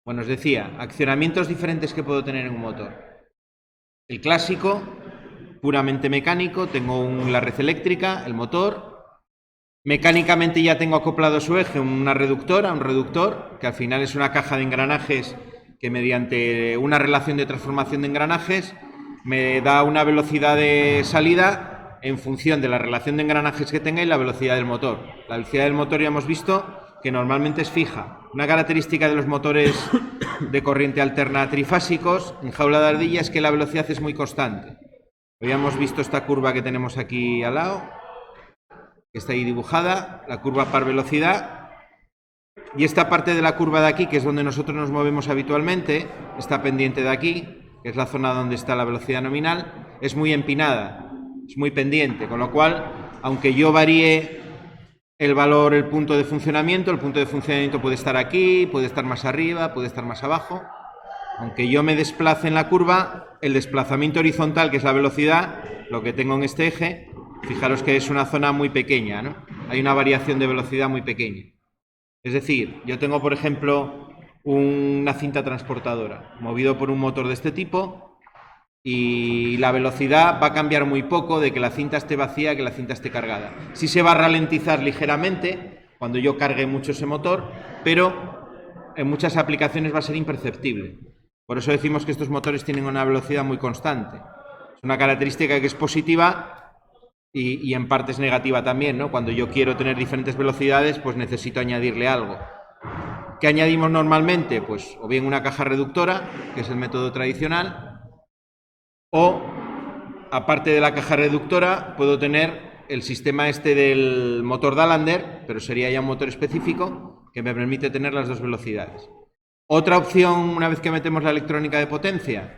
Bueno, os decía, accionamientos diferentes que puedo tener en un motor. El clásico, puramente mecánico, tengo la red eléctrica, el motor. Mecánicamente ya tengo acoplado a su eje una reductora, un reductor, que al final es una caja de engranajes que mediante una relación de transformación de engranajes me da una velocidad de salida en función de la relación de engranajes que tenga y la velocidad del motor. La velocidad del motor ya hemos visto que normalmente es fija. Una característica de los motores de corriente alterna trifásicos en jaula de ardilla es que la velocidad es muy constante. Habíamos visto esta curva que tenemos aquí al lado, que está ahí dibujada, la curva par velocidad, y esta parte de la curva de aquí, que es donde nosotros nos movemos habitualmente, esta pendiente de aquí, que es la zona donde está la velocidad nominal, es muy empinada, es muy pendiente, con lo cual, aunque yo varíe el valor, el punto de funcionamiento puede estar aquí, puede estar más arriba, puede estar más abajo. Aunque yo me desplace en la curva, el desplazamiento horizontal, que es la velocidad, lo que tengo en este eje, fijaros que es una zona muy pequeña, ¿no? Hay una variación de velocidad muy pequeña. Es decir, yo tengo, por ejemplo, una cinta transportadora movido por un motor de este tipo y la velocidad va a cambiar muy poco de que la cinta esté vacía a que la cinta esté cargada. Sí se va a ralentizar ligeramente cuando yo cargue mucho ese motor, pero en muchas aplicaciones va a ser imperceptible. Por eso decimos que estos motores tienen una velocidad muy constante. Es una característica que es positiva y en parte es negativa también, ¿no? Cuando yo quiero tener diferentes velocidades, pues necesito añadirle algo. ¿Qué añadimos normalmente? Pues o bien una caja reductora, que es el método tradicional, o aparte de la caja reductora puedo tener el sistema este del motor Dalander, pero sería ya un motor específico que me permite tener las dos velocidades. Otra opción, una vez que metemos la electrónica de potencia,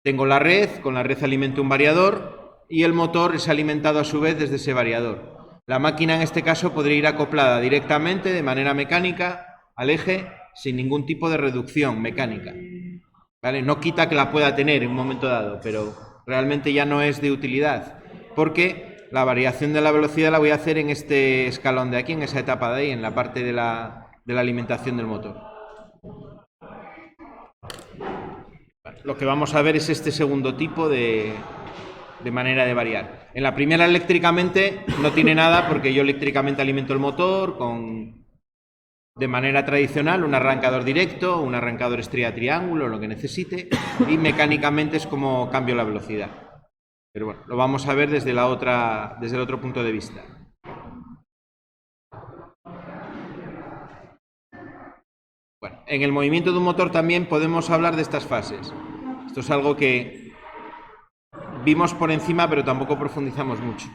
tengo la red, con la red alimento un variador y el motor es alimentado a su vez desde ese variador. La máquina en este caso podría ir acoplada directamente de manera mecánica al eje sin ningún tipo de reducción mecánica. ¿Vale? No quita que la pueda tener en un momento dado, pero realmente ya no es de utilidad, porque la variación de la velocidad la voy a hacer en este escalón de aquí, en esa etapa de ahí, en la parte de la alimentación del motor. Lo que vamos a ver es este segundo tipo de manera de variar. En la primera eléctricamente no tiene nada porque yo eléctricamente alimento el motor de manera tradicional, un arrancador directo, un arrancador estrella triángulo, lo que necesite, y mecánicamente es como cambio la velocidad. Pero bueno, lo vamos a ver desde el otro punto de vista. Bueno, en el movimiento de un motor también podemos hablar de estas fases. Esto es algo que vimos por encima, pero tampoco profundizamos mucho.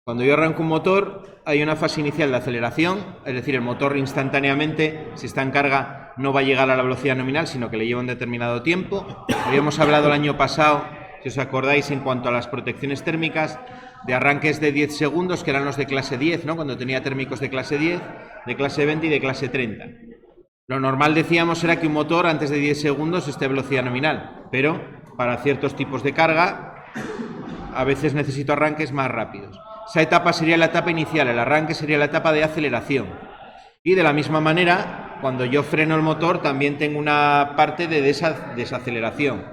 Cuando yo arranco un motor, hay una fase inicial de aceleración, es decir, el motor instantáneamente, si está en carga, no va a llegar a la velocidad nominal, sino que le lleva un determinado tiempo. Habíamos hablado el año pasado, si os acordáis, en cuanto a las protecciones térmicas, de arranques de 10 segundos, que eran los de clase 10, ¿no? Cuando tenía térmicos de clase 10, de clase 20 y de clase 30. Lo normal, decíamos, era que un motor antes de 10 segundos esté a velocidad nominal, pero para ciertos tipos de carga, a veces necesito arranques más rápidos. Esa etapa sería la etapa inicial, el arranque sería la etapa de aceleración. Y de la misma manera, cuando yo freno el motor, también tengo una parte de desaceleración.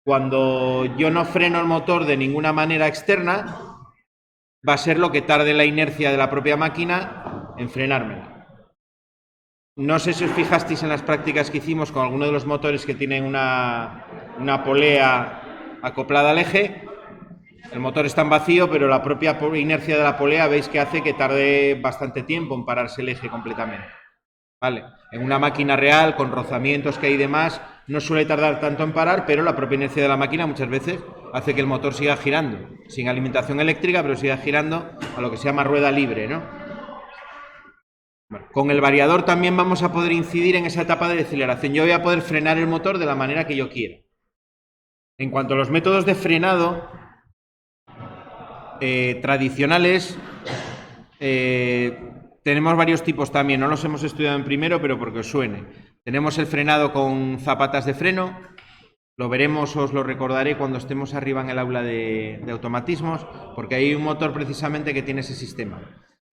Cuando yo no freno el motor de ninguna manera externa, va a ser lo que tarde la inercia de la propia máquina en frenármela. No sé si os fijasteis en las prácticas que hicimos con alguno de los motores que tienen una polea acoplada al eje. El motor está en vacío, pero la propia inercia de la polea veis que hace que tarde bastante tiempo en pararse el eje completamente. ¿Vale? En una máquina real, con rozamientos que hay y demás, no suele tardar tanto en parar, pero la propia inercia de la máquina muchas veces hace que el motor siga girando, sin alimentación eléctrica, pero siga girando a lo que se llama rueda libre, ¿no? Bueno, con el variador también vamos a poder incidir en esa etapa de deceleración. Yo voy a poder frenar el motor de la manera que yo quiera. En cuanto a los métodos de frenado tradicionales, tenemos varios tipos también, no los hemos estudiado en primero, pero porque os suene. Tenemos el frenado con zapatas de freno, lo veremos, os lo recordaré cuando estemos arriba en el aula de automatismos, porque hay un motor precisamente que tiene ese sistema.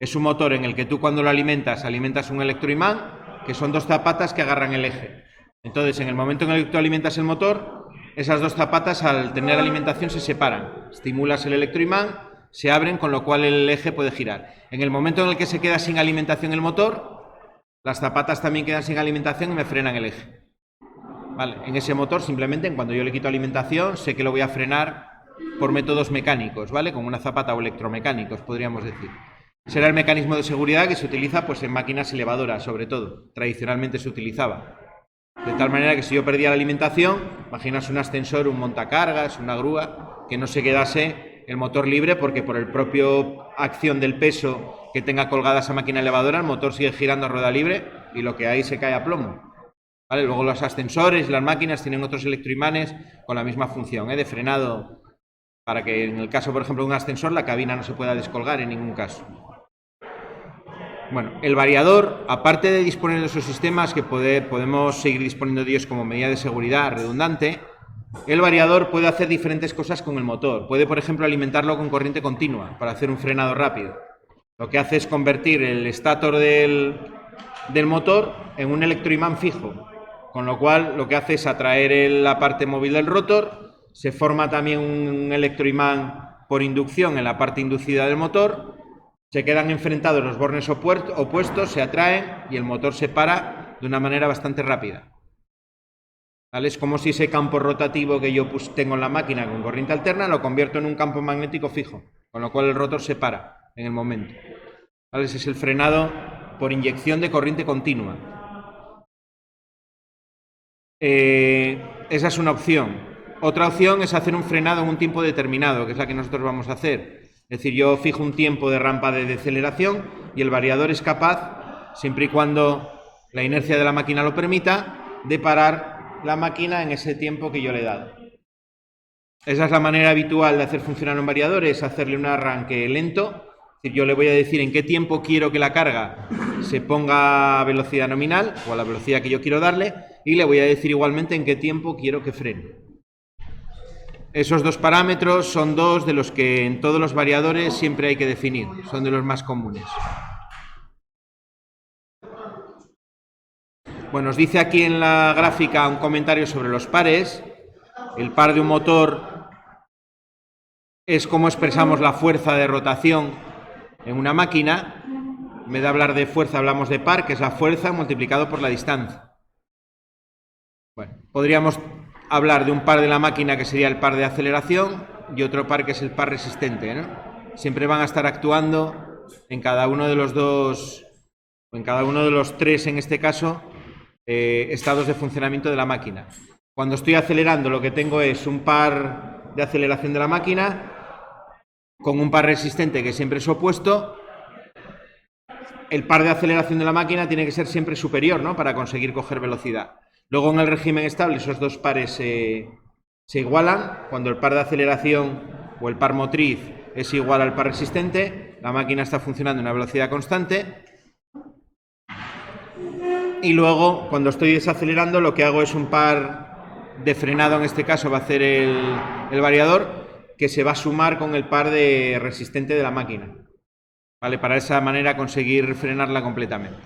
Es un motor en el que tú cuando lo alimentas un electroimán, que son dos zapatas que agarran el eje. Entonces, en el momento en el que tú alimentas el motor, esas dos zapatas, al tener alimentación, se separan. Estimulas el electroimán, se abren, con lo cual el eje puede girar. En el momento en el que se queda sin alimentación el motor, las zapatas también quedan sin alimentación y me frenan el eje. ¿Vale? En ese motor, simplemente, en cuando yo le quito alimentación, sé que lo voy a frenar por métodos mecánicos, ¿vale? Como una zapata o electromecánicos, podríamos decir. Será el mecanismo de seguridad que se utiliza pues en máquinas elevadoras, sobre todo. Tradicionalmente se utilizaba. De tal manera que si yo perdía la alimentación, imaginas un ascensor, un montacargas, una grúa, que no se quedase el motor libre, porque por el propio acción del peso que tenga colgada esa máquina elevadora, el motor sigue girando a rueda libre y lo que hay se cae a plomo. ¿Vale? Luego los ascensores, las máquinas tienen otros electroimanes con la misma función, de frenado, para que en el caso, por ejemplo, de un ascensor, la cabina no se pueda descolgar en ningún caso. Bueno, el variador, aparte de disponer de esos sistemas, que podemos seguir disponiendo de ellos como medida de seguridad redundante, el variador puede hacer diferentes cosas con el motor. Puede, por ejemplo, alimentarlo con corriente continua para hacer un frenado rápido. Lo que hace es convertir el estátor del motor en un electroimán fijo, con lo cual lo que hace es atraer la parte móvil del rotor. Se forma también un electroimán por inducción en la parte inducida del motor, se quedan enfrentados los bornes opuestos, se atraen y el motor se para de una manera bastante rápida. ¿Vale? Es como si ese campo rotativo que yo tengo en la máquina con corriente alterna lo convierto en un campo magnético fijo, con lo cual el rotor se para en el momento. ¿Vale? Ese es el frenado por inyección de corriente continua. Esa es una opción. Otra opción es hacer un frenado en un tiempo determinado, que es la que nosotros vamos a hacer. Es decir, yo fijo un tiempo de rampa de deceleración y el variador es capaz, siempre y cuando la inercia de la máquina lo permita, de parar la máquina en ese tiempo que yo le he dado. Esa es la manera habitual de hacer funcionar un variador, es hacerle un arranque lento. Es decir, yo le voy a decir en qué tiempo quiero que la carga se ponga a velocidad nominal o a la velocidad que yo quiero darle, y le voy a decir igualmente en qué tiempo quiero que frene. Esos dos parámetros son dos de los que en todos los variadores siempre hay que definir, son de los más comunes. Bueno, os dice aquí en la gráfica un comentario sobre los pares. El par de un motor es como expresamos la fuerza de rotación en una máquina. En vez de hablar de fuerza, hablamos de par, que es la fuerza multiplicado por la distancia. Bueno, podríamos hablar de un par de la máquina que sería el par de aceleración y otro par que es el par resistente, ¿no? Siempre van a estar actuando en cada uno de los dos, o en cada uno de los tres, en este caso, estados de funcionamiento de la máquina. Cuando estoy acelerando, lo que tengo es un par de aceleración de la máquina con un par resistente que siempre es opuesto. El par de aceleración de la máquina tiene que ser siempre superior, ¿no?, para conseguir coger velocidad. Luego, en el régimen estable, esos dos pares se igualan. Cuando el par de aceleración o el par motriz es igual al par resistente, la máquina está funcionando a una velocidad constante. Y luego, cuando estoy desacelerando, lo que hago es un par de frenado, en este caso va a hacer el variador, que se va a sumar con el par de resistente de la máquina, ¿vale? Para esa manera conseguir frenarla completamente.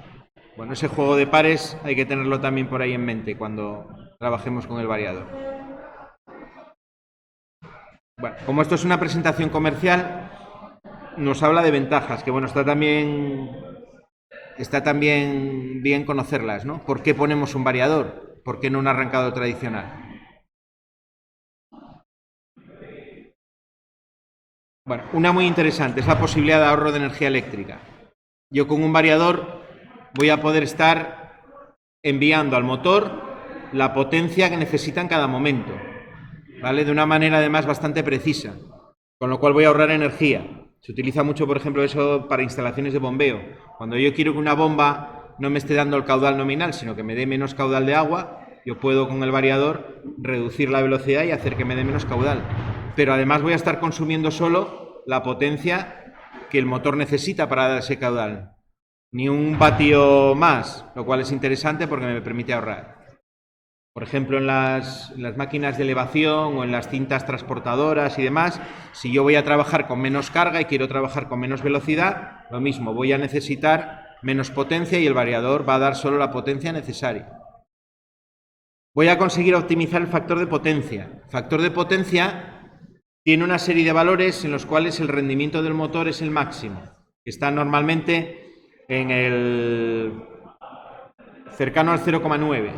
Bueno, ese juego de pares hay que tenerlo también por ahí en mente cuando trabajemos con el variador. Bueno, como esto es una presentación comercial, nos habla de ventajas, que bueno, está también bien conocerlas, ¿no? ¿Por qué ponemos un variador? ¿Por qué no un arrancador tradicional? Bueno, una muy interesante es la posibilidad de ahorro de energía eléctrica. Yo con un variador voy a poder estar enviando al motor la potencia que necesita en cada momento, ¿vale? De una manera además bastante precisa, con lo cual voy a ahorrar energía. Se utiliza mucho, por ejemplo, eso para instalaciones de bombeo. Cuando yo quiero que una bomba no me esté dando el caudal nominal, sino que me dé menos caudal de agua, yo puedo con el variador reducir la velocidad y hacer que me dé menos caudal. Pero además voy a estar consumiendo solo la potencia que el motor necesita para dar ese caudal. Ni un vatio más, lo cual es interesante porque me permite ahorrar. Por ejemplo, en las máquinas de elevación o en las cintas transportadoras y demás, si yo voy a trabajar con menos carga y quiero trabajar con menos velocidad, lo mismo, voy a necesitar menos potencia y el variador va a dar solo la potencia necesaria. voy a conseguir optimizar el factor de potencia. El factor de potencia tiene una serie de valores en los cuales el rendimiento del motor es el máximo. Está normalmente en el cercano al 0,9.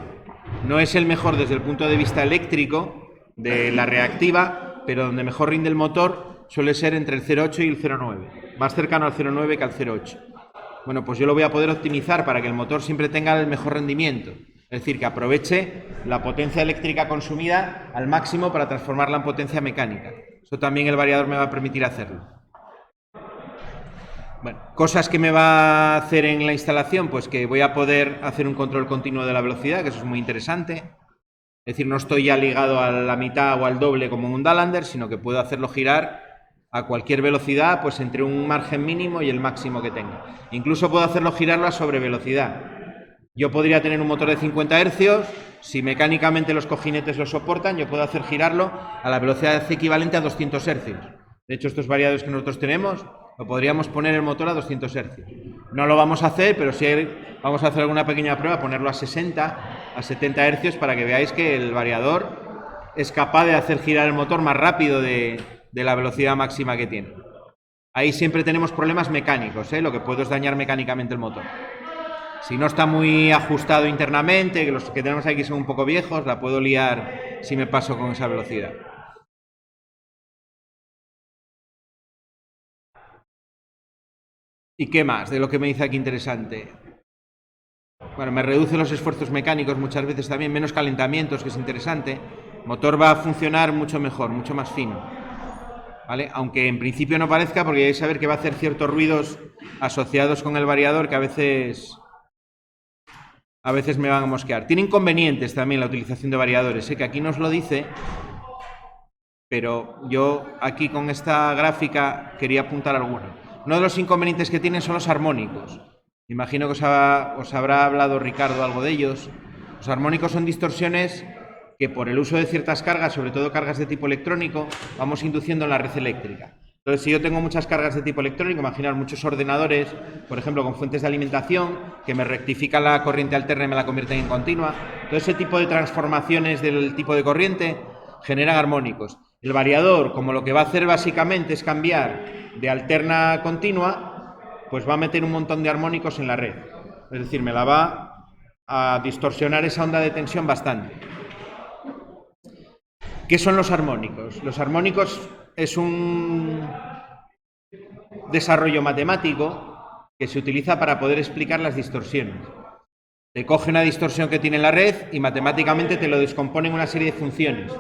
No es el mejor desde el punto de vista eléctrico de la reactiva, pero donde mejor rinde el motor suele ser entre el 0,8 y el 0,9. Más cercano al 0,9 que al 0,8. Bueno, pues yo lo voy a poder optimizar para que el motor siempre tenga el mejor rendimiento. Es decir, que aproveche la potencia eléctrica consumida al máximo para transformarla en potencia mecánica. Eso también el variador me va a permitir hacerlo. Bueno, cosas que me va a hacer en la instalación, pues que voy a poder hacer un control continuo de la velocidad, que eso es muy interesante. Es decir, no estoy ya ligado a la mitad o al doble como en un Dallander, sino que puedo hacerlo girar a cualquier velocidad, pues entre un margen mínimo y el máximo que tenga. Incluso puedo hacerlo girarlo a sobrevelocidad. Yo podría tener un motor de 50 Hz, si mecánicamente los cojinetes lo soportan, yo puedo hacer girarlo a la velocidad equivalente a 200 Hz. De hecho, estos variadores que nosotros tenemos, lo podríamos poner el motor a 200 Hz. No lo vamos a hacer, pero sí vamos a hacer alguna pequeña prueba, ponerlo a 60, a 70 Hz, para que veáis que el variador es capaz de hacer girar el motor más rápido de la velocidad máxima que tiene. Ahí siempre tenemos problemas mecánicos, lo que puedo es dañar mecánicamente el motor. Si no está muy ajustado internamente, que los que tenemos aquí son un poco viejos, la puedo liar si me paso con esa velocidad. ¿Y qué más de lo que me dice aquí interesante? Bueno, me reduce los esfuerzos mecánicos muchas veces también, menos calentamientos, que es interesante. El motor va a funcionar mucho mejor, mucho más fino, ¿vale? Aunque en principio no parezca, porque hay que saber que va a hacer ciertos ruidos asociados con el variador que a veces me van a mosquear. Tiene inconvenientes también la utilización de variadores, que aquí nos lo dice, pero yo aquí con esta gráfica quería apuntar alguno. Uno de los inconvenientes que tienen son los armónicos. Imagino que os habrá hablado Ricardo algo de ellos. Los armónicos son distorsiones que por el uso de ciertas cargas, sobre todo cargas de tipo electrónico, vamos induciendo en la red eléctrica. Entonces, si yo tengo muchas cargas de tipo electrónico, imaginaos muchos ordenadores, por ejemplo, con fuentes de alimentación, que me rectifican la corriente alterna y me la convierten en continua, todo ese tipo de transformaciones del tipo de corriente generan armónicos. El variador, como lo que va a hacer básicamente es cambiar de alterna a continua, pues va a meter un montón de armónicos en la red. Es decir, me la va a distorsionar esa onda de tensión bastante. ¿Qué son los armónicos? Los armónicos es un desarrollo matemático que se utiliza para poder explicar las distorsiones. Te coge una distorsión que tiene la red y matemáticamente te lo descompone en una serie de funciones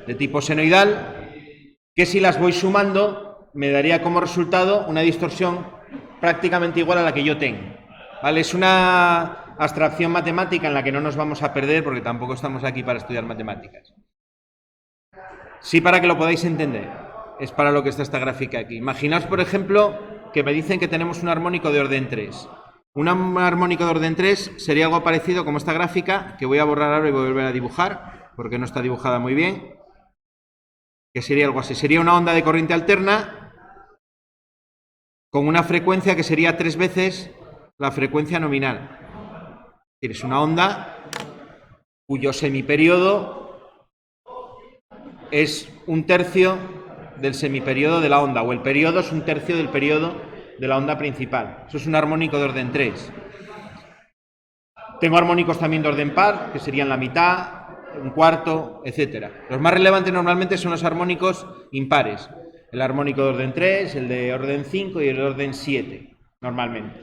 de tipo senoidal, que si las voy sumando me daría como resultado una distorsión prácticamente igual a la que yo tengo, ¿vale? Es una abstracción matemática en la que no nos vamos a perder porque tampoco estamos aquí para estudiar matemáticas. Sí, para que lo podáis entender, es para lo que está esta gráfica aquí. Imaginaos, por ejemplo, que me dicen que tenemos un armónico de orden 3. Un armónico de orden 3 sería algo parecido como esta gráfica, que voy a borrar ahora y voy a volver a dibujar, porque no está dibujada muy bien. Que sería algo así. Sería una onda de corriente alterna con una frecuencia que sería 3 veces la frecuencia nominal. Es decir, es una onda cuyo semiperiodo es un tercio del semiperiodo de la onda, o el periodo es un tercio del periodo de la onda principal. Eso es un armónico de orden 3. Tengo armónicos también de orden par, que serían la mitad, un cuarto, etcétera. Los más relevantes normalmente son los armónicos impares. El armónico de orden 3, el de orden 5 y el de orden 7, normalmente.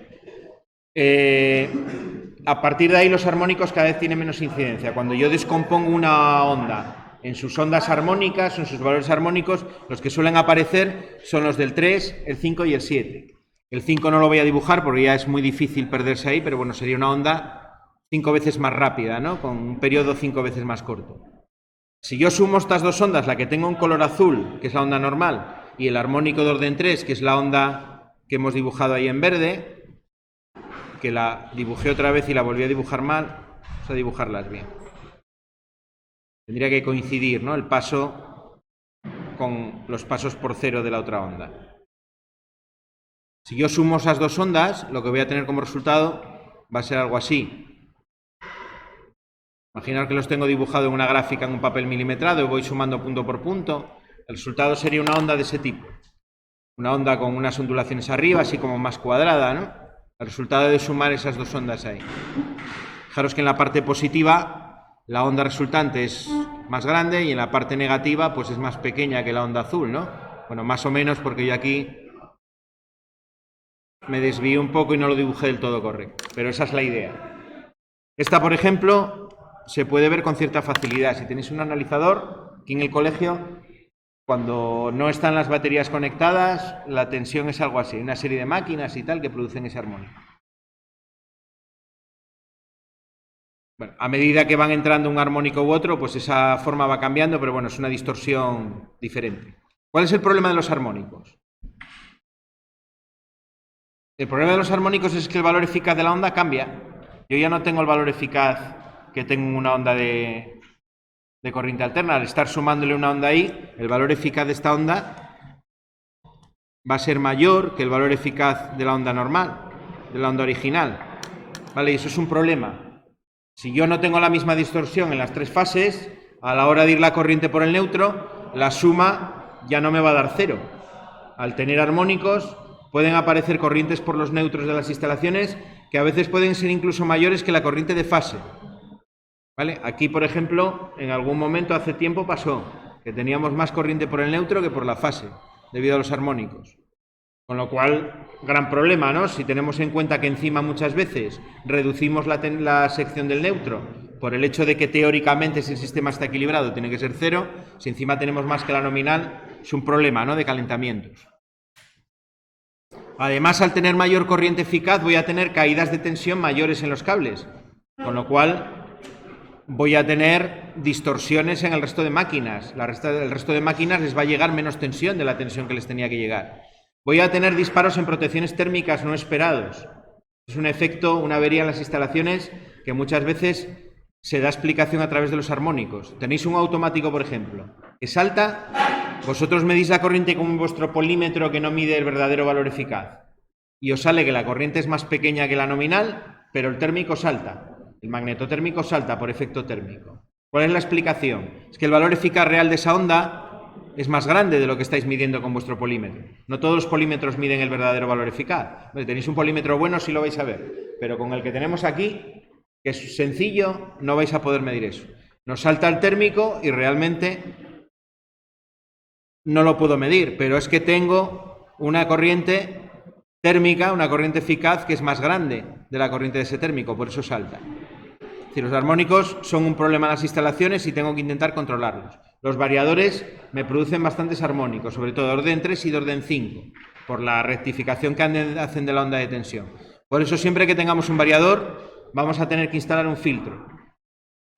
A partir de ahí los armónicos cada vez tienen menos incidencia. Cuando yo descompongo una onda en sus ondas armónicas, en sus valores armónicos, los que suelen aparecer son los del 3, el 5 y el 7. El 5 no lo voy a dibujar porque ya es muy difícil perderse ahí, pero bueno, sería una onda 5 veces más rápida, ¿no? Con un periodo 5 veces más corto. Si yo sumo estas dos ondas, la que tengo en color azul, que es la onda normal, y el armónico de orden 3, que es la onda que hemos dibujado ahí en verde, que la dibujé otra vez y la volví a dibujar mal, vamos a dibujarlas bien. Tendría que coincidir, ¿no?, el paso con los pasos por cero de la otra onda. Si yo sumo esas dos ondas, lo que voy a tener como resultado va a ser algo así. Imaginaos que los tengo dibujado en una gráfica en un papel milimetrado y voy sumando punto por punto. El resultado sería una onda de ese tipo. Una onda con unas ondulaciones arriba, así como más cuadrada, ¿no? El resultado de sumar esas dos ondas ahí. Fijaros que en la parte positiva la onda resultante es más grande y en la parte negativa pues es más pequeña que la onda azul, ¿no? Bueno, más o menos, porque yo aquí me desvío un poco y no lo dibujé del todo correcto, pero esa es la idea. Esta, por ejemplo, se puede ver con cierta facilidad. Si tenéis un analizador, aquí en el colegio, cuando no están las baterías conectadas, la tensión es algo así, una serie de máquinas y tal que producen ese armónico. Bueno, a medida que van entrando un armónico u otro, pues esa forma va cambiando, pero bueno, es una distorsión diferente. ¿Cuál es el problema de los armónicos? El problema de los armónicos es que el valor eficaz de la onda cambia. Yo ya no tengo el valor eficaz que tengo en una onda de corriente alterna. Al estar sumándole una onda ahí, el valor eficaz de esta onda va a ser mayor que el valor eficaz de la onda normal, de la onda original. ¿Vale? Y eso es un problema. Si yo no tengo la misma distorsión en las tres fases, a la hora de ir la corriente por el neutro, la suma ya no me va a dar cero. Al tener armónicos, pueden aparecer corrientes por los neutros de las instalaciones que a veces pueden ser incluso mayores que la corriente de fase. ¿Vale? Aquí, por ejemplo, en algún momento hace tiempo pasó que teníamos más corriente por el neutro que por la fase, debido a los armónicos. Con lo cual, gran problema, ¿no? Si tenemos en cuenta que encima muchas veces reducimos la sección del neutro por el hecho de que teóricamente si el sistema está equilibrado tiene que ser cero, si encima tenemos más que la nominal, es un problema, ¿no?, de calentamientos. Además, al tener mayor corriente eficaz voy a tener caídas de tensión mayores en los cables, con lo cual voy a tener distorsiones en el resto de máquinas. El resto de máquinas les va a llegar menos tensión de la tensión que les tenía que llegar. Voy a tener disparos en protecciones térmicas no esperados. Es un efecto, una avería en las instalaciones que muchas veces se da explicación a través de los armónicos. Tenéis un automático, por ejemplo, que salta, vosotros medís la corriente con vuestro polímetro que no mide el verdadero valor eficaz y os sale que la corriente es más pequeña que la nominal, pero el térmico salta. El magnetotérmico salta por efecto térmico. ¿Cuál es la explicación? Es que el valor eficaz real de esa onda es más grande de lo que estáis midiendo con vuestro polímetro. No todos los polímetros miden el verdadero valor eficaz. Si tenéis un polímetro bueno, sí lo vais a ver, pero con el que tenemos aquí, que es sencillo, no vais a poder medir eso. Nos salta el térmico y realmente no lo puedo medir, pero es que tengo una corriente térmica, una corriente eficaz que es más grande de la corriente de ese térmico, por eso salta. Es decir, los armónicos son un problema en las instalaciones y tengo que intentar controlarlos. Los variadores me producen bastantes armónicos, sobre todo de orden 3 y de orden 5, por la rectificación que hacen de la onda de tensión. Por eso siempre que tengamos un variador vamos a tener que instalar un filtro.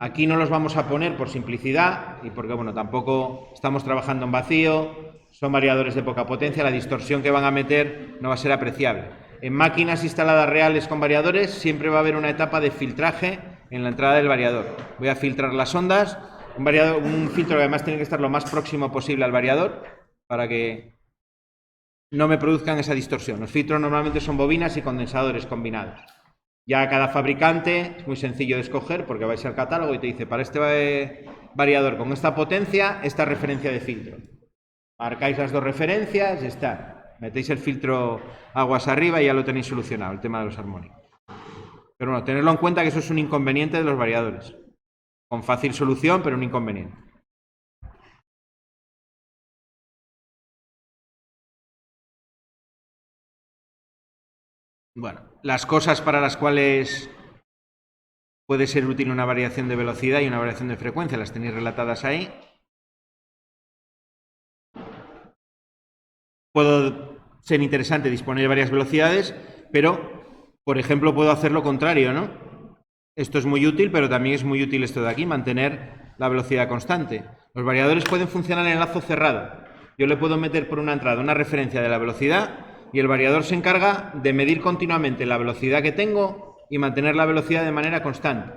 Aquí no los vamos a poner por simplicidad y porque bueno, tampoco estamos trabajando en vacío, son variadores de poca potencia, la distorsión que van a meter no va a ser apreciable. En máquinas instaladas reales con variadores siempre va a haber una etapa de filtraje en la entrada del variador. Voy a filtrar las ondas, un filtro que además tiene que estar lo más próximo posible al variador para que no me produzcan esa distorsión. Los filtros normalmente son bobinas y condensadores combinados. Ya cada fabricante es muy sencillo de escoger porque vais al catálogo y te dice para este variador con esta potencia, esta referencia de filtro. Marcáis las dos referencias y está. Metéis el filtro aguas arriba y ya lo tenéis solucionado, el tema de los armónicos. Pero bueno, tenerlo en cuenta que eso es un inconveniente de los variadores. Con fácil solución, pero un inconveniente. Bueno, las cosas para las cuales puede ser útil una variación de velocidad y una variación de frecuencia, las tenéis relatadas ahí. Puedo ser interesante disponer de varias velocidades, pero, por ejemplo, puedo hacer lo contrario, ¿no? Esto es muy útil, pero también es muy útil esto de aquí, mantener la velocidad constante. Los variadores pueden funcionar en lazo cerrado. Yo le puedo meter por una entrada una referencia de la velocidad y el variador se encarga de medir continuamente la velocidad que tengo y mantener la velocidad de manera constante.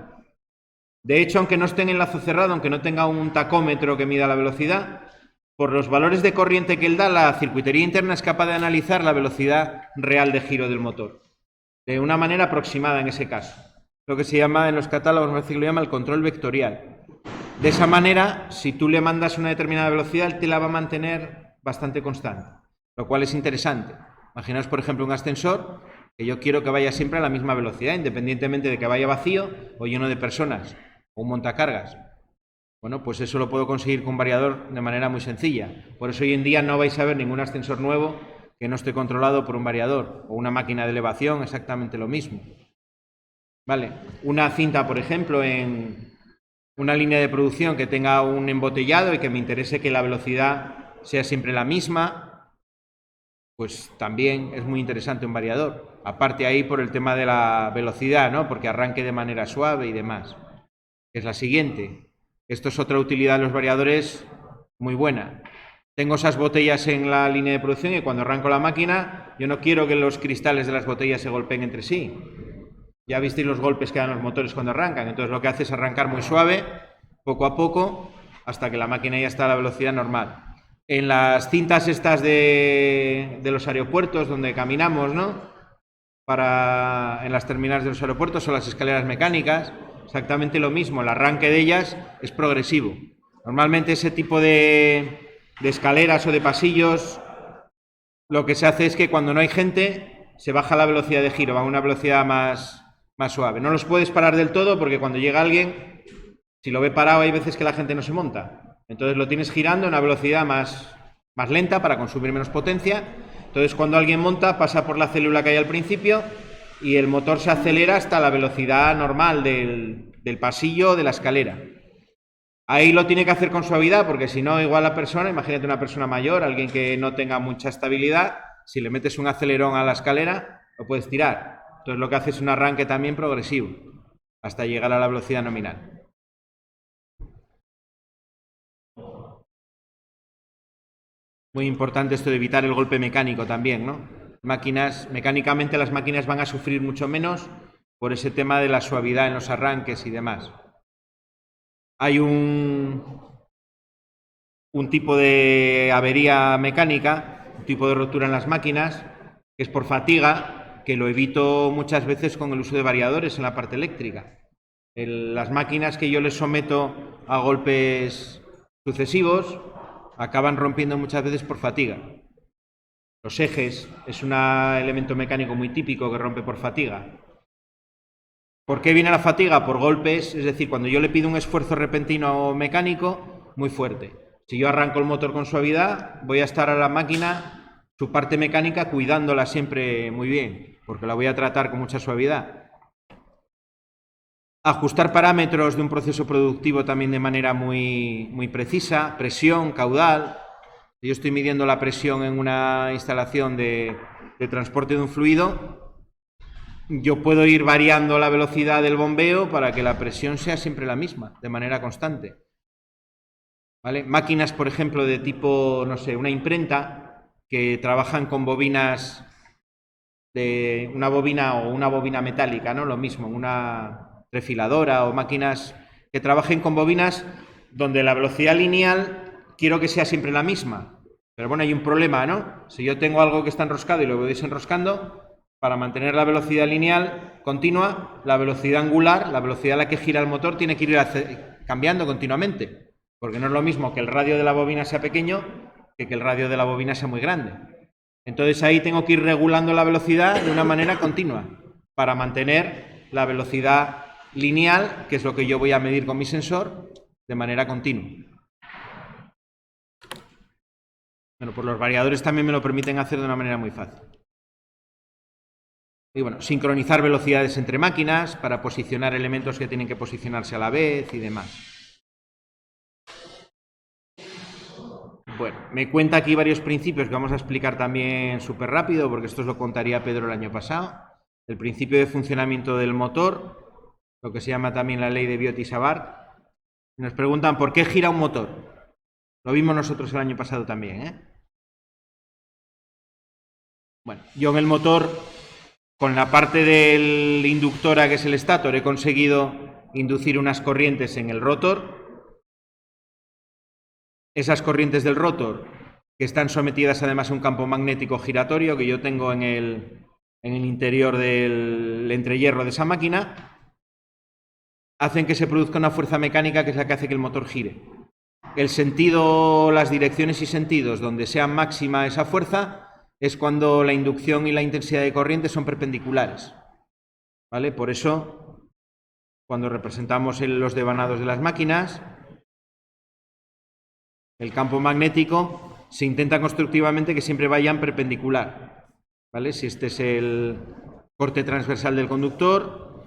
De hecho, aunque no esté en enlazo cerrado, aunque no tenga un tacómetro que mida la velocidad, por los valores de corriente que él da, la circuitería interna es capaz de analizar la velocidad real de giro del motor, de una manera aproximada en ese caso. lo que se llama en los catálogos, me parece que lo llama el control vectorial. De esa manera, si tú le mandas una determinada velocidad, él te la va a mantener bastante constante, lo cual es interesante. Imaginaos, por ejemplo, un ascensor que yo quiero que vaya siempre a la misma velocidad, independientemente de que vaya vacío o lleno de personas, o un montacargas. Bueno, pues eso lo puedo conseguir con un variador de manera muy sencilla. Por eso hoy en día no vais a ver ningún ascensor nuevo que no esté controlado por un variador, o una máquina de elevación, exactamente lo mismo. Vale, una cinta, por ejemplo, en una línea de producción que tenga un embotellado y que me interese que la velocidad sea siempre la misma, pues también es muy interesante un variador. Aparte ahí por el tema de la velocidad, ¿no? Porque arranque de manera suave y demás. Que es la siguiente. Esto es otra utilidad de los variadores muy buena. Tengo esas botellas en la línea de producción y cuando arranco la máquina, yo no quiero que los cristales de las botellas se golpeen entre sí. Ya visteis los golpes que dan los motores cuando arrancan. Entonces lo que hace es arrancar muy suave, poco a poco, hasta que la máquina ya está a la velocidad normal. En las cintas estas de los aeropuertos donde caminamos, ¿no? En las terminales de los aeropuertos o las escaleras mecánicas, exactamente lo mismo. El arranque de ellas es progresivo. Normalmente ese tipo de escaleras o de pasillos, lo que se hace es que cuando no hay gente se baja la velocidad de giro, va a una velocidad más suave. No los puedes parar del todo porque cuando llega alguien, si lo ve parado hay veces que la gente no se monta. Entonces lo tienes girando a una velocidad más lenta para consumir menos potencia. Entonces cuando alguien monta pasa por la célula que hay al principio y el motor se acelera hasta la velocidad normal del pasillo o de la escalera. Ahí lo tiene que hacer con suavidad porque si no, igual la persona, imagínate una persona mayor, alguien que no tenga mucha estabilidad, si le metes un acelerón a la escalera, lo puedes tirar. Entonces lo que hace es un arranque también progresivo, hasta llegar a la velocidad nominal. Muy importante esto de evitar el golpe mecánico también, ¿no? Mecánicamente las máquinas van a sufrir mucho menos por ese tema de la suavidad en los arranques y demás. Hay un tipo de avería mecánica, un tipo de rotura en las máquinas, que es por fatiga, que lo evito muchas veces con el uso de variadores en la parte eléctrica. Las máquinas que yo les someto a golpes sucesivos acaban rompiendo muchas veces por fatiga. Los ejes es un elemento mecánico muy típico que rompe por fatiga. ¿Por qué viene la fatiga? Por golpes, es decir, cuando yo le pido un esfuerzo repentino mecánico muy fuerte. Si yo arranco el motor con suavidad, voy a estar a la máquina, su parte mecánica, cuidándola siempre muy bien, porque la voy a tratar con mucha suavidad. Ajustar parámetros de un proceso productivo también de manera muy precisa, presión, caudal. Si yo estoy midiendo la presión en una instalación de transporte de un fluido, yo puedo ir variando la velocidad del bombeo para que la presión sea siempre la misma, de manera constante. ¿Vale? Máquinas, por ejemplo, de tipo, no sé, una imprenta, que trabajan con bobinas, de una bobina o una bobina metálica, ¿no? Lo mismo, una refiladora o máquinas que trabajen con bobinas donde la velocidad lineal quiero que sea siempre la misma. Pero bueno, hay un problema, ¿no? Si yo tengo algo que está enroscado y lo voy desenroscando, para mantener la velocidad lineal continua, la velocidad angular, la velocidad a la que gira el motor, tiene que ir cambiando continuamente. Porque no es lo mismo que el radio de la bobina sea pequeño que el radio de la bobina sea muy grande. Entonces ahí tengo que ir regulando la velocidad de una manera continua para mantener la velocidad lineal, que es lo que yo voy a medir con mi sensor, de manera continua. Bueno, pues los variadores también me lo permiten hacer de una manera muy fácil. Y bueno, sincronizar velocidades entre máquinas para posicionar elementos que tienen que posicionarse a la vez y demás. Bueno, me cuenta aquí varios principios que vamos a explicar también súper rápido, porque esto os lo contaría Pedro el año pasado. El principio de funcionamiento del motor, lo que se llama también la ley de Biot-Savart. Nos preguntan por qué gira un motor. Lo vimos nosotros el año pasado también, ¿eh? Bueno, yo en el motor, con la parte del inductora que es el estator, he conseguido inducir unas corrientes en el rotor. Esas corrientes del rotor, que están sometidas además a un campo magnético giratorio que yo tengo en el interior del entrehierro de esa máquina, hacen que se produzca una fuerza mecánica que es la que hace que el motor gire. El sentido, las direcciones y sentidos donde sea máxima esa fuerza es cuando la inducción y la intensidad de corriente son perpendiculares. ¿Vale? Por eso, cuando representamos los devanados de las máquinas, el campo magnético se intenta constructivamente que siempre vayan perpendicular. ¿Vale? Si este es el corte transversal del conductor,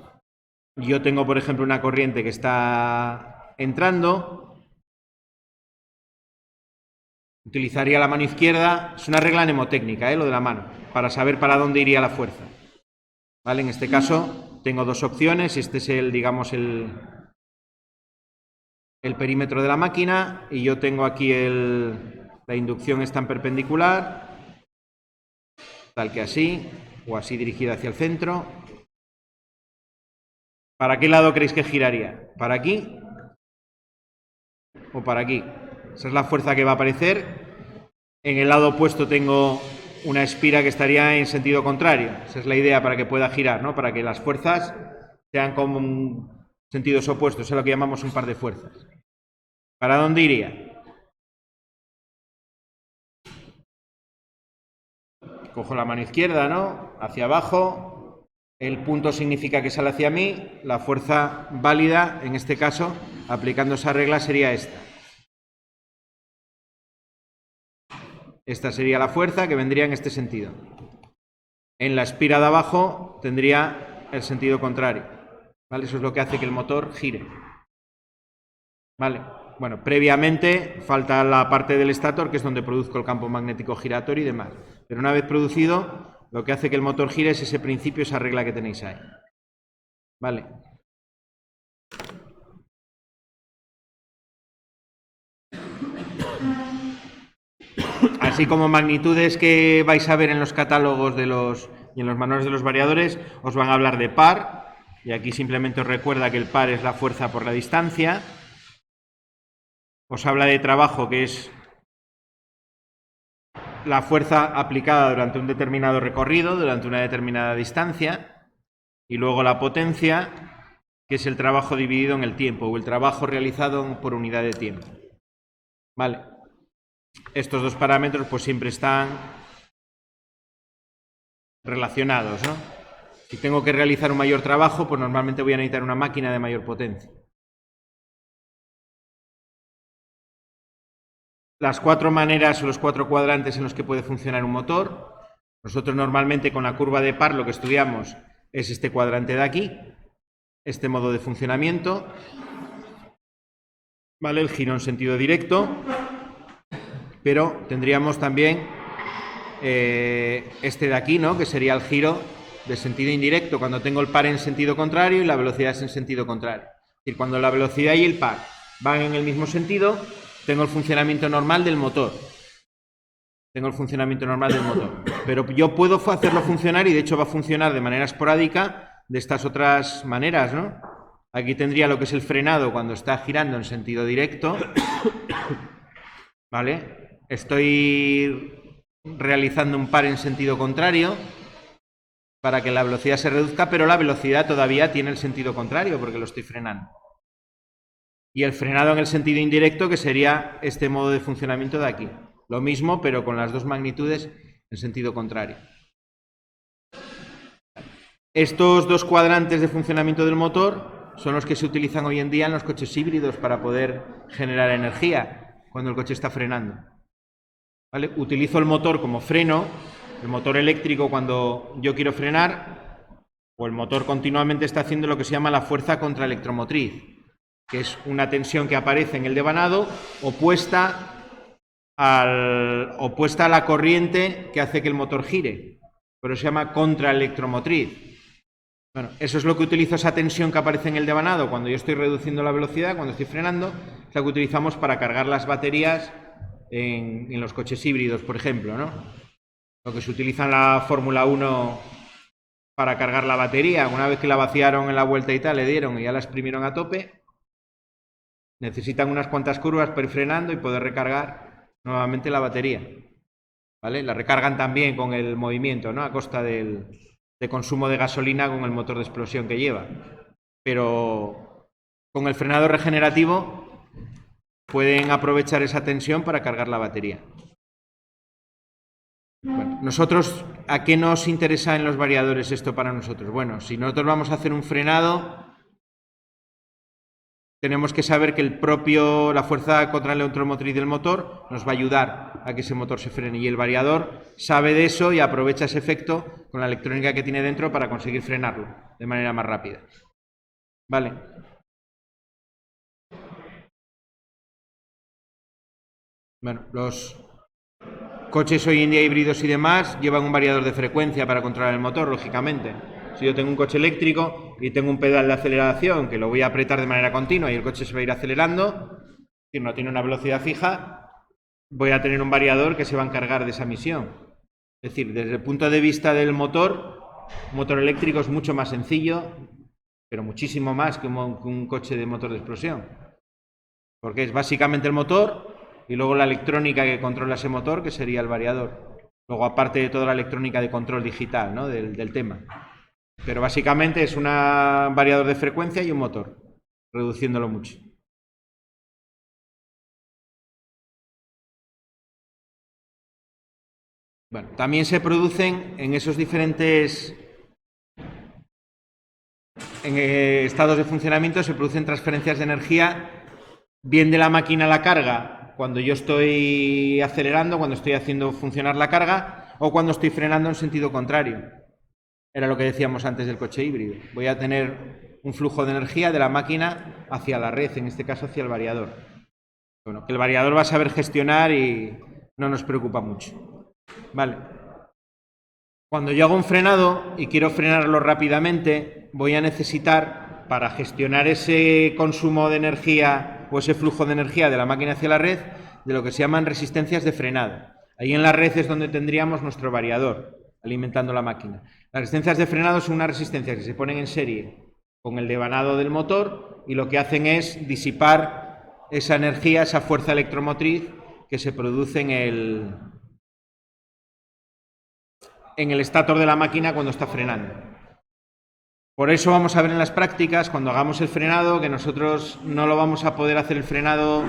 yo tengo, por ejemplo, una corriente que está entrando, utilizaría la mano izquierda, es una regla mnemotécnica, lo de la mano, para saber para dónde iría la fuerza. ¿Vale? En este caso tengo dos opciones, este es digamos, el perímetro de la máquina y yo tengo aquí la inducción está en perpendicular, tal que así, o así dirigida hacia el centro. ¿Para qué lado creéis que giraría? ¿Para aquí o para aquí? Esa es la fuerza que va a aparecer. En el lado opuesto tengo una espira que estaría en sentido contrario. Esa es la idea para que pueda girar, ¿no? Para que las fuerzas sean como sentidos opuestos. Eso es lo que llamamos un par de fuerzas. ¿Para dónde iría? Cojo la mano izquierda, ¿no? Hacia abajo. El punto significa que sale hacia mí. La fuerza válida, en este caso, aplicando esa regla, sería esta. Esta sería la fuerza que vendría en este sentido. En la espira de abajo tendría el sentido contrario. ¿Vale? Eso es lo que hace que el motor gire. ¿Vale? Bueno, previamente falta la parte del estator, que es donde produzco el campo magnético giratorio y demás. Pero una vez producido, lo que hace que el motor gire es ese principio, esa regla que tenéis ahí. ¿Vale? Así como magnitudes que vais a ver en los catálogos y en los manuales de los variadores, os van a hablar de par, y aquí simplemente os recuerda que el par es la fuerza por la distancia. Os habla de trabajo, que es la fuerza aplicada durante un determinado recorrido, durante una determinada distancia, y luego la potencia, que es el trabajo dividido en el tiempo, o el trabajo realizado por unidad de tiempo. Vale. Estos dos parámetros pues siempre están relacionados, ¿no? Si tengo que realizar un mayor trabajo, pues normalmente voy a necesitar una máquina de mayor potencia. Las cuatro maneras o los cuatro cuadrantes en los que puede funcionar un motor. Nosotros normalmente con la curva de par lo que estudiamos es este cuadrante de aquí, este modo de funcionamiento. ¿Vale? El giro en sentido directo, pero tendríamos también este de aquí, ¿no? Que sería el giro de sentido indirecto, cuando tengo el par en sentido contrario y la velocidad es en sentido contrario. Es decir, cuando la velocidad y el par van en el mismo sentido, tengo el funcionamiento normal del motor. Pero yo puedo hacerlo funcionar, y de hecho va a funcionar de manera esporádica de estas otras maneras, ¿no? Aquí tendría lo que es el frenado cuando está girando en sentido directo. ¿Vale? Estoy realizando un par en sentido contrario para que la velocidad se reduzca, pero la velocidad todavía tiene el sentido contrario porque lo estoy frenando. Y el frenado en el sentido indirecto, que sería este modo de funcionamiento de aquí. Lo mismo, pero con las dos magnitudes en sentido contrario. Estos dos cuadrantes de funcionamiento del motor son los que se utilizan hoy en día en los coches híbridos para poder generar energía cuando el coche está frenando. ¿Vale? Utilizo el motor como freno, el motor eléctrico cuando yo quiero frenar, o el motor continuamente está haciendo lo que se llama la fuerza contraelectromotriz, que es una tensión que aparece en el devanado opuesta a la corriente que hace que el motor gire, pero se llama contraelectromotriz. Bueno, eso es lo que utilizo, esa tensión que aparece en el devanado cuando yo estoy reduciendo la velocidad, cuando estoy frenando, es la que utilizamos para cargar las baterías en los coches híbridos, por ejemplo, ¿no? Lo que se utiliza en la Fórmula 1 para cargar la batería, una vez que la vaciaron en la vuelta y tal, le dieron y ya la exprimieron a tope, necesitan unas cuantas curvas para ir frenando y poder recargar nuevamente la batería. ¿Vale? La recargan también con el movimiento, ¿no? A costa de consumo de gasolina con el motor de explosión que lleva. Pero con el frenado regenerativo pueden aprovechar esa tensión para cargar la batería. Bueno, nosotros, ¿a qué nos interesa en los variadores esto para nosotros? Bueno, si nosotros vamos a hacer un frenado, tenemos que saber que la fuerza contra el electromotriz del motor nos va a ayudar a que ese motor se frene, y el variador sabe de eso y aprovecha ese efecto con la electrónica que tiene dentro para conseguir frenarlo de manera más rápida. Vale. Bueno, los coches hoy en día híbridos y demás llevan un variador de frecuencia para controlar el motor, lógicamente. Si yo tengo un coche eléctrico y tengo un pedal de aceleración que lo voy a apretar de manera continua y el coche se va a ir acelerando, si no tiene una velocidad fija, voy a tener un variador que se va a encargar de esa misión. Es decir, desde el punto de vista del motor, un motor eléctrico es mucho más sencillo, pero muchísimo más que un coche de motor de explosión. Porque es básicamente el motor y luego la electrónica que controla ese motor, que sería el variador. Luego, aparte de toda la electrónica de control digital, ¿no?, del tema. Pero básicamente es un variador de frecuencia y un motor, reduciéndolo mucho. Bueno, también se producen en esos diferentes estados de funcionamiento, se producen transferencias de energía, bien de la máquina a la carga, cuando yo estoy acelerando, cuando estoy haciendo funcionar la carga, o cuando estoy frenando en sentido contrario. Era lo que decíamos antes del coche híbrido. Voy a tener un flujo de energía de la máquina hacia la red, en este caso hacia el variador. Bueno, que el variador va a saber gestionar y no nos preocupa mucho. Vale. Cuando yo hago un frenado y quiero frenarlo rápidamente, voy a necesitar, para gestionar ese consumo de energía o ese flujo de energía de la máquina hacia la red, de lo que se llaman resistencias de frenado. Ahí en la red es donde tendríamos nuestro variador alimentando la máquina. Las resistencias de frenado son unas resistencias que se ponen en serie con el devanado del motor y lo que hacen es disipar esa energía, esa fuerza electromotriz que se produce en el estator de la máquina cuando está frenando. Por eso vamos a ver en las prácticas, cuando hagamos el frenado, que nosotros no lo vamos a poder hacer el frenado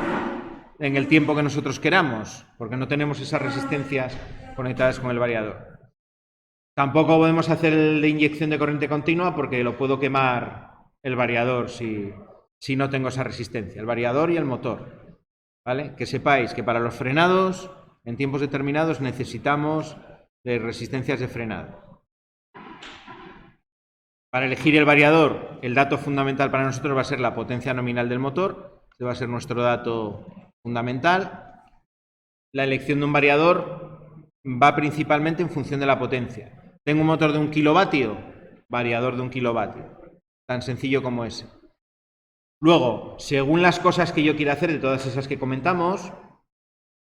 en el tiempo que nosotros queramos, porque no tenemos esas resistencias conectadas con el variador. Tampoco podemos hacer el de inyección de corriente continua porque lo puedo quemar el variador si no tengo esa resistencia, el variador y el motor. ¿Vale? Que sepáis que para los frenados, en tiempos determinados, necesitamos de resistencias de frenado. Para elegir el variador, el dato fundamental para nosotros va a ser la potencia nominal del motor. Este va a ser nuestro dato fundamental. La elección de un variador va principalmente en función de la potencia. Tengo un motor de 1 kilovatio, variador de 1 kilovatio. Tan sencillo como ese. Luego, según las cosas que yo quiera hacer, de todas esas que comentamos,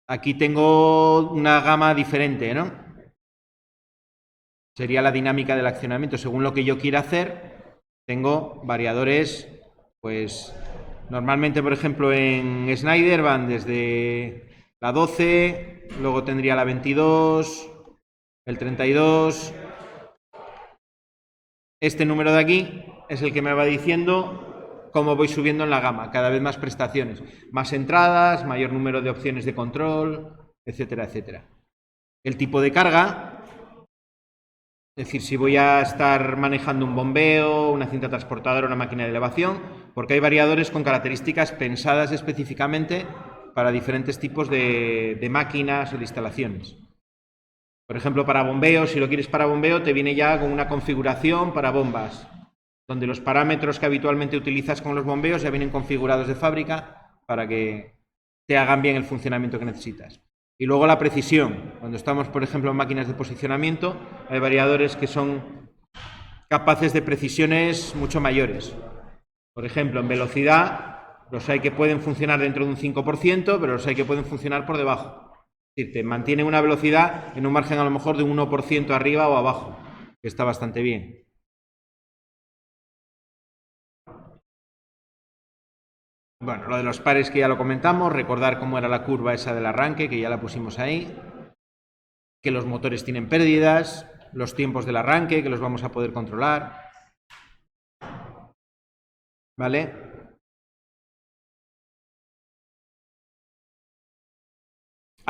aquí tengo una gama diferente, ¿no? Sería la dinámica del accionamiento. Según lo que yo quiera hacer, tengo variadores, pues normalmente, por ejemplo, en Schneider van desde la 12, luego tendría la 22, el 32. Este número de aquí es el que me va diciendo cómo voy subiendo en la gama, cada vez más prestaciones, más entradas, mayor número de opciones de control, etcétera, etcétera. El tipo de carga, es decir, si voy a estar manejando un bombeo, una cinta transportadora, una máquina de elevación, porque hay variadores con características pensadas específicamente para diferentes tipos de máquinas o de instalaciones. Por ejemplo, para bombeo, si lo quieres para bombeo, te viene ya con una configuración para bombas, donde los parámetros que habitualmente utilizas con los bombeos ya vienen configurados de fábrica para que te hagan bien el funcionamiento que necesitas. Y luego la precisión. Cuando estamos, por ejemplo, en máquinas de posicionamiento, hay variadores que son capaces de precisiones mucho mayores. Por ejemplo, en velocidad, los hay que pueden funcionar dentro de un 5%, pero los hay que pueden funcionar por debajo. Es decir, te mantienen una velocidad en un margen a lo mejor de un 1% arriba o abajo, que está bastante bien. Bueno, lo de los pares que ya lo comentamos, recordar cómo era la curva esa del arranque, que ya la pusimos ahí, que los motores tienen pérdidas, los tiempos del arranque, que los vamos a poder controlar. ¿Vale?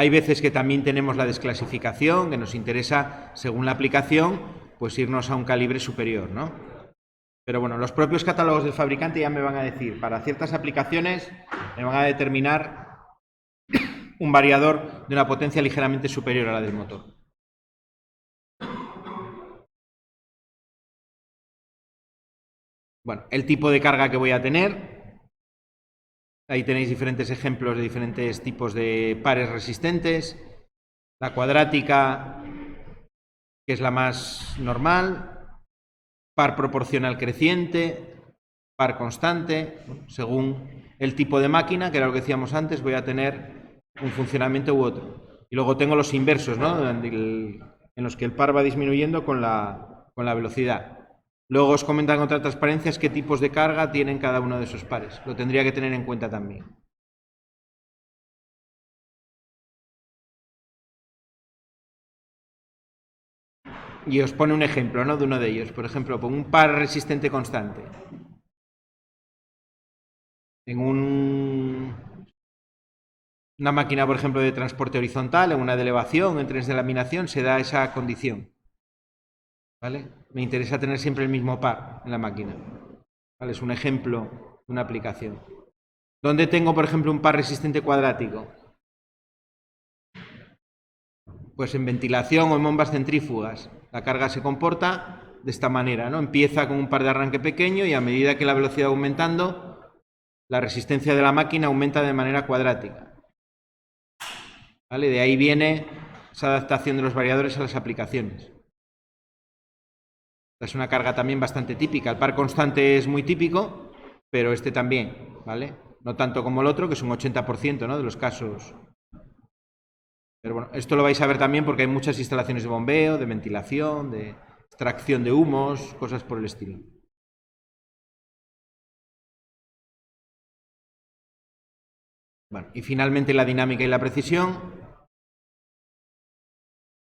Hay veces que también tenemos la desclasificación, que nos interesa, según la aplicación, pues irnos a un calibre superior, ¿no? Pero bueno, los propios catálogos del fabricante ya me van a decir, para ciertas aplicaciones me van a determinar un variador de una potencia ligeramente superior a la del motor. Bueno, el tipo de carga que voy a tener. Ahí tenéis diferentes ejemplos de diferentes tipos de pares resistentes. La cuadrática, que es la más normal. Par proporcional creciente. Par constante. Según el tipo de máquina, que era lo que decíamos antes, voy a tener un funcionamiento u otro. Y luego tengo los inversos, ¿no? En los que el par va disminuyendo con la velocidad. Luego os comentan con otras transparencias qué tipos de carga tienen cada uno de esos pares. Lo tendría que tener en cuenta también. Y os pone un ejemplo, ¿no?, de uno de ellos. Por ejemplo, pongo un par resistente constante. En una máquina, por ejemplo, de transporte horizontal, en una de elevación, en trenes de laminación, se da esa condición. ¿Vale? Me interesa tener siempre el mismo par en la máquina. ¿Vale? Es un ejemplo de una aplicación. ¿Dónde tengo, por ejemplo, un par resistente cuadrático? Pues en ventilación o en bombas centrífugas. La carga se comporta de esta manera, ¿no? Empieza con un par de arranque pequeño y a medida que la velocidad va aumentando, la resistencia de la máquina aumenta de manera cuadrática. ¿Vale? De ahí viene esa adaptación de los variadores a las aplicaciones. Es una carga también bastante típica. El par constante es muy típico, pero este también, ¿vale? No tanto como el otro, que es un 80%, ¿no?, de los casos. Pero bueno, esto lo vais a ver también porque hay muchas instalaciones de bombeo, de ventilación, de extracción de humos, cosas por el estilo. Bueno, y finalmente la dinámica y la precisión.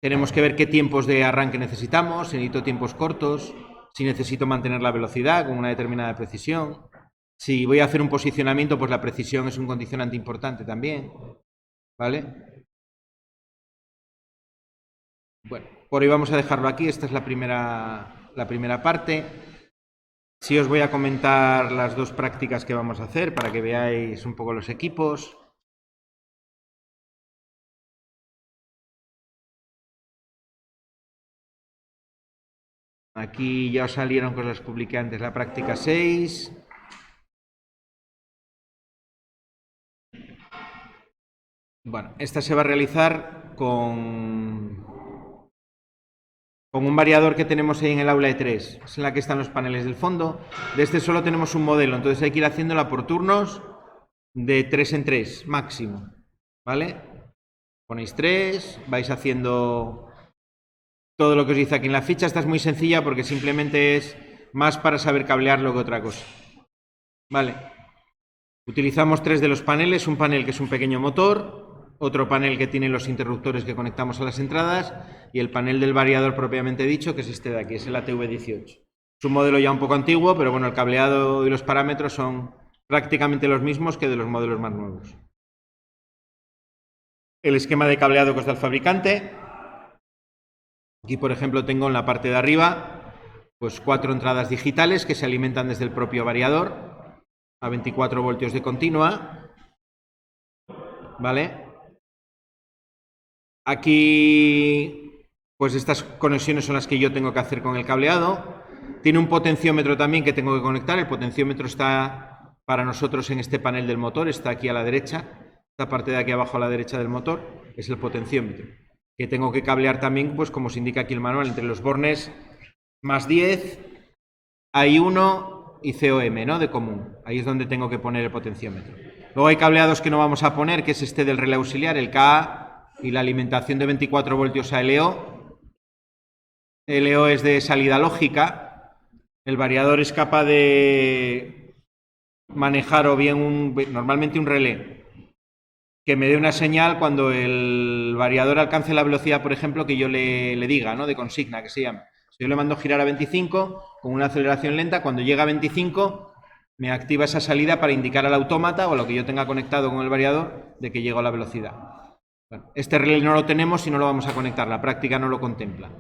Tenemos que ver qué tiempos de arranque necesitamos, si necesito tiempos cortos, si necesito mantener la velocidad con una determinada precisión. Si voy a hacer un posicionamiento, pues la precisión es un condicionante importante también, ¿vale? Bueno, por hoy vamos a dejarlo aquí. Esta es la primera parte. Sí os voy a comentar las dos prácticas que vamos a hacer para que veáis un poco los equipos. Aquí ya os salieron, que os las publiqué antes, la práctica 6. Bueno, esta se va a realizar con un variador que tenemos ahí en el aula E3. Es en la que están los paneles del fondo. De este solo tenemos un modelo, entonces hay que ir haciéndola por turnos de 3 en 3, máximo. ¿Vale? Ponéis 3, vais haciendo todo lo que os dice aquí en la ficha. Esta es muy sencilla porque simplemente es más para saber cablearlo que otra cosa. Vale. Utilizamos 3 de los paneles. Un panel que es un pequeño motor, otro panel que tiene los interruptores que conectamos a las entradas y el panel del variador propiamente dicho, que es este de aquí, es el ATV18. Es un modelo ya un poco antiguo, pero bueno, el cableado y los parámetros son prácticamente los mismos que de los modelos más nuevos. El esquema de cableado que os da el fabricante. Aquí, por ejemplo, tengo en la parte de arriba pues 4 entradas digitales que se alimentan desde el propio variador a 24 voltios de continua. ¿Vale? Aquí, pues estas conexiones son las que yo tengo que hacer con el cableado. Tiene un potenciómetro también que tengo que conectar. El potenciómetro está para nosotros en este panel del motor, está aquí a la derecha. Esta parte de aquí abajo a la derecha del motor es el potenciómetro, que tengo que cablear también, pues como se indica aquí el manual, entre los bornes más 10, AI1 y COM, ¿no?, de común. Ahí es donde tengo que poner el potenciómetro. Luego hay cableados que no vamos a poner, que es este del relé auxiliar, el KA, y la alimentación de 24 voltios a LO. LO es de salida lógica. El variador es capaz de manejar o bien normalmente un relé que me dé una señal cuando el variador alcance la velocidad, por ejemplo, que yo le diga, ¿no?, de consigna, que se llama. Si yo le mando girar a 25 con una aceleración lenta, cuando llega a 25 me activa esa salida para indicar al autómata o a lo que yo tenga conectado con el variador de que llego a la velocidad. Bueno, este relé no lo tenemos y no lo vamos a conectar, la práctica no lo contempla.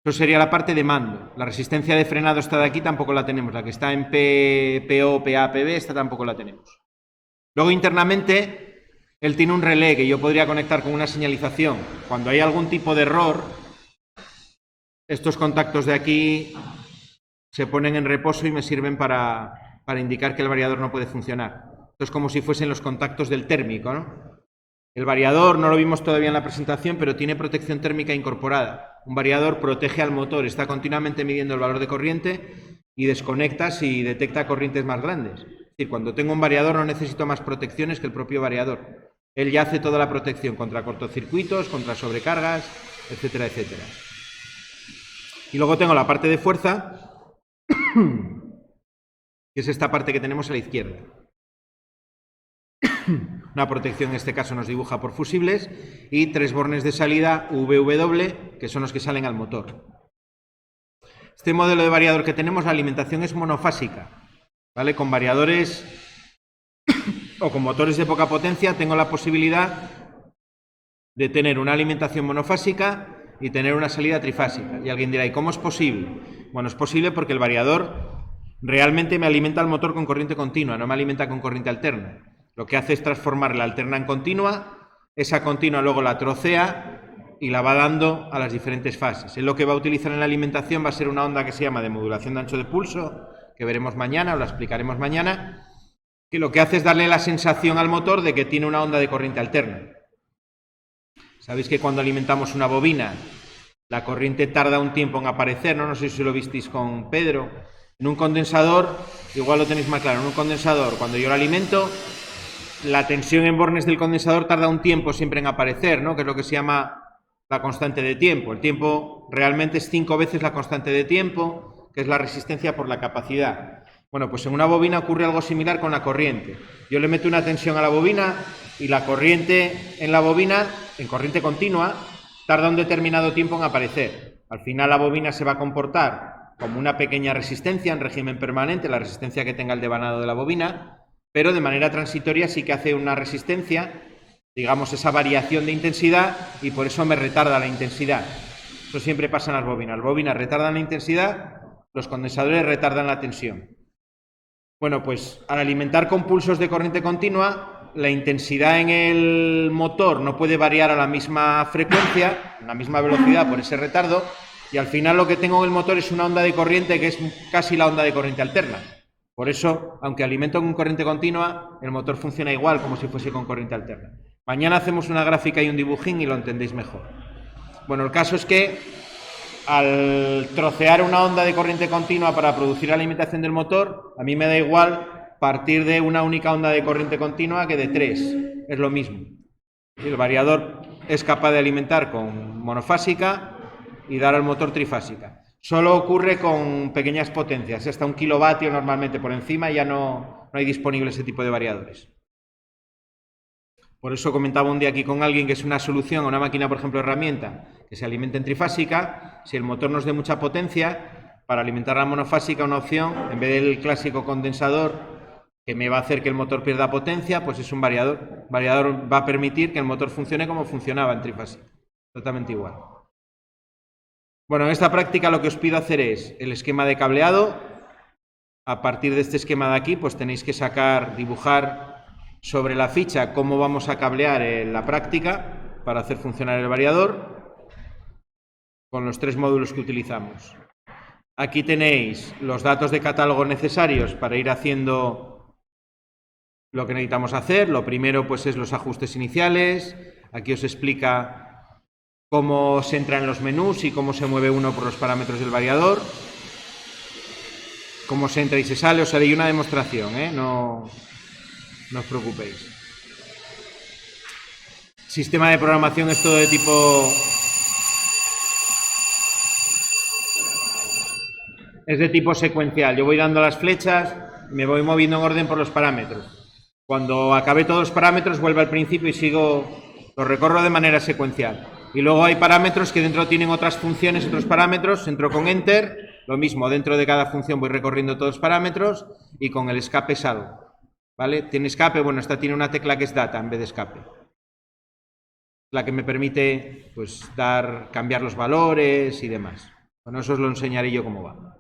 Eso sería la parte de mando. La resistencia de frenado esta de aquí tampoco la tenemos, la que está en PO, PA, PB, esta tampoco la tenemos. Luego internamente, él tiene un relé que yo podría conectar con una señalización. Cuando hay algún tipo de error, estos contactos de aquí se ponen en reposo y me sirven para indicar que el variador no puede funcionar. Esto es como si fuesen los contactos del térmico, ¿no? El variador, no lo vimos todavía en la presentación, pero tiene protección térmica incorporada. Un variador protege al motor, está continuamente midiendo el valor de corriente y desconecta si detecta corrientes más grandes. Es decir, cuando tengo un variador no necesito más protecciones que el propio variador. Él ya hace toda la protección contra cortocircuitos, contra sobrecargas, etcétera, etcétera. Y luego tengo la parte de fuerza, que es esta parte que tenemos a la izquierda. Una protección en este caso nos dibuja por fusibles y 3 bornes de salida VW, que son los que salen al motor. Este modelo de variador que tenemos, la alimentación es monofásica, ¿vale? Con variadores o con motores de poca potencia tengo la posibilidad de tener una alimentación monofásica y tener una salida trifásica. Y alguien dirá, ¿y cómo es posible? Bueno, es posible porque el variador realmente me alimenta el motor con corriente continua, no me alimenta con corriente alterna. Lo que hace es transformar la alterna en continua, esa continua luego la trocea y la va dando a las diferentes fases. Lo que va a utilizar en la alimentación va a ser una onda que se llama de modulación de ancho de pulso, que veremos mañana o la explicaremos mañana, que lo que hace es darle la sensación al motor de que tiene una onda de corriente alterna. Sabéis que cuando alimentamos una bobina, la corriente tarda un tiempo en aparecer, ¿no? No sé si lo visteis con Pedro. En un condensador, igual lo tenéis más claro, en un condensador, cuando yo lo alimento, la tensión en bornes del condensador tarda un tiempo siempre en aparecer, ¿no? Que es lo que se llama la constante de tiempo. El tiempo realmente es 5 veces la constante de tiempo, que es la resistencia por la capacidad. Bueno, pues en una bobina ocurre algo similar con la corriente. Yo le meto una tensión a la bobina y la corriente en la bobina, en corriente continua, tarda un determinado tiempo en aparecer. Al final la bobina se va a comportar como una pequeña resistencia en régimen permanente, la resistencia que tenga el devanado de la bobina, pero de manera transitoria sí que hace una resistencia, digamos, esa variación de intensidad, y por eso me retarda la intensidad. Eso siempre pasa en las bobinas. Las bobinas retardan la intensidad, los condensadores retardan la tensión. Bueno, pues al alimentar con pulsos de corriente continua, la intensidad en el motor no puede variar a la misma frecuencia, a la misma velocidad por ese retardo, y al final lo que tengo en el motor es una onda de corriente que es casi la onda de corriente alterna. Por eso, aunque alimento con corriente continua, el motor funciona igual como si fuese con corriente alterna. Mañana hacemos una gráfica y un dibujín y lo entendéis mejor. Bueno, el caso es que al trocear una onda de corriente continua para producir la alimentación del motor, a mí me da igual partir de una única onda de corriente continua que de 3. Es lo mismo. El variador es capaz de alimentar con monofásica y dar al motor trifásica. Solo ocurre con pequeñas potencias, hasta 1 kilovatio normalmente por encima ya no hay disponible ese tipo de variadores. Por eso comentaba un día aquí con alguien que es una solución a una máquina, por ejemplo, herramienta, que se alimente en trifásica. Si el motor nos dé mucha potencia, para alimentar la monofásica una opción, en vez del clásico condensador que me va a hacer que el motor pierda potencia, pues es un variador. El variador va a permitir que el motor funcione como funcionaba en trifásica, totalmente igual. Bueno, en esta práctica lo que os pido hacer es el esquema de cableado. A partir de este esquema de aquí, pues tenéis que dibujar sobre la ficha cómo vamos a cablear en la práctica para hacer funcionar el variador con los 3 módulos que utilizamos. Aquí tenéis los datos de catálogo necesarios para ir haciendo lo que necesitamos hacer. Lo primero pues es los ajustes iniciales. Aquí os explica cómo se entra en los menús y cómo se mueve uno por los parámetros del variador, cómo se entra y se sale. Os haré una demostración, no os preocupéis. Sistema de programación es todo de tipo... Es de tipo secuencial. Yo voy dando las flechas, me voy moviendo en orden por los parámetros. Cuando acabe todos los parámetros, vuelvo al principio y lo recorro de manera secuencial. Y luego hay parámetros que dentro tienen otras funciones, otros parámetros. Entro con Enter, lo mismo, dentro de cada función voy recorriendo todos los parámetros y con el escape salgo. ¿Vale? Tiene escape, bueno, esta tiene una tecla que es data en vez de escape. la que me permite pues cambiar los valores y demás. Bueno, eso os lo enseñaré yo cómo va.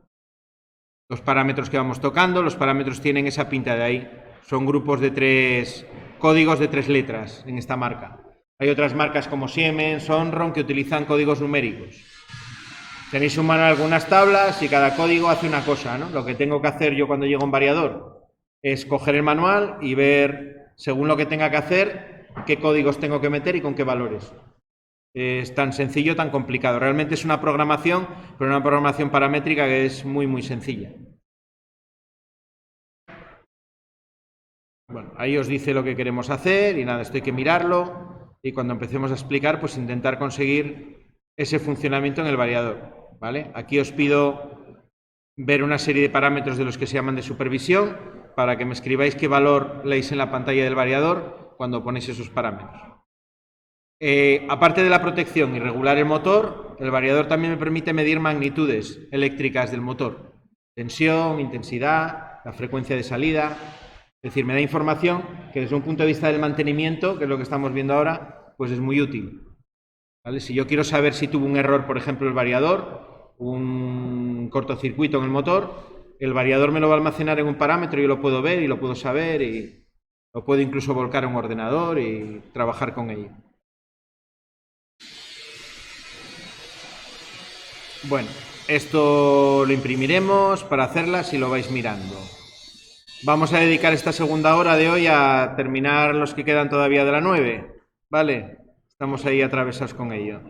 Los parámetros que vamos tocando, los parámetros tienen esa pinta de ahí. Son grupos de 3 códigos de 3 letras en esta marca. Hay otras marcas como Siemens, Onron, que utilizan códigos numéricos. Tenéis un manual con unas tablas y cada código hace una cosa, ¿no? Lo que tengo que hacer yo cuando llego a un variador es coger el manual y ver, según lo que tenga que hacer, qué códigos tengo que meter y con qué valores. Es tan sencillo, tan complicado. Realmente es una programación, pero una programación paramétrica que es muy, muy sencilla. Bueno, ahí os dice lo que queremos hacer y nada, esto hay que mirarlo y cuando empecemos a explicar, pues intentar conseguir ese funcionamiento en el variador, ¿vale? Aquí os pido ver una serie de parámetros de los que se llaman de supervisión para que me escribáis qué valor leéis en la pantalla del variador cuando ponéis esos parámetros. Aparte de la protección y regular el motor, el variador también me permite medir magnitudes eléctricas del motor. Tensión, intensidad, la frecuencia de salida. Es decir, me da información que desde un punto de vista del mantenimiento, que es lo que estamos viendo ahora, pues es muy útil. ¿Vale? Si yo quiero saber si tuvo un error, por ejemplo, el variador, un cortocircuito en el motor, el variador me lo va a almacenar en un parámetro, yo lo puedo ver y lo puedo saber y lo puedo incluso volcar a un ordenador y trabajar con ello. Bueno, esto lo imprimiremos para hacerlas y lo vais mirando. Vamos a dedicar esta segunda hora de hoy a terminar los que quedan todavía de la 9, ¿vale? Estamos ahí atravesados con ello.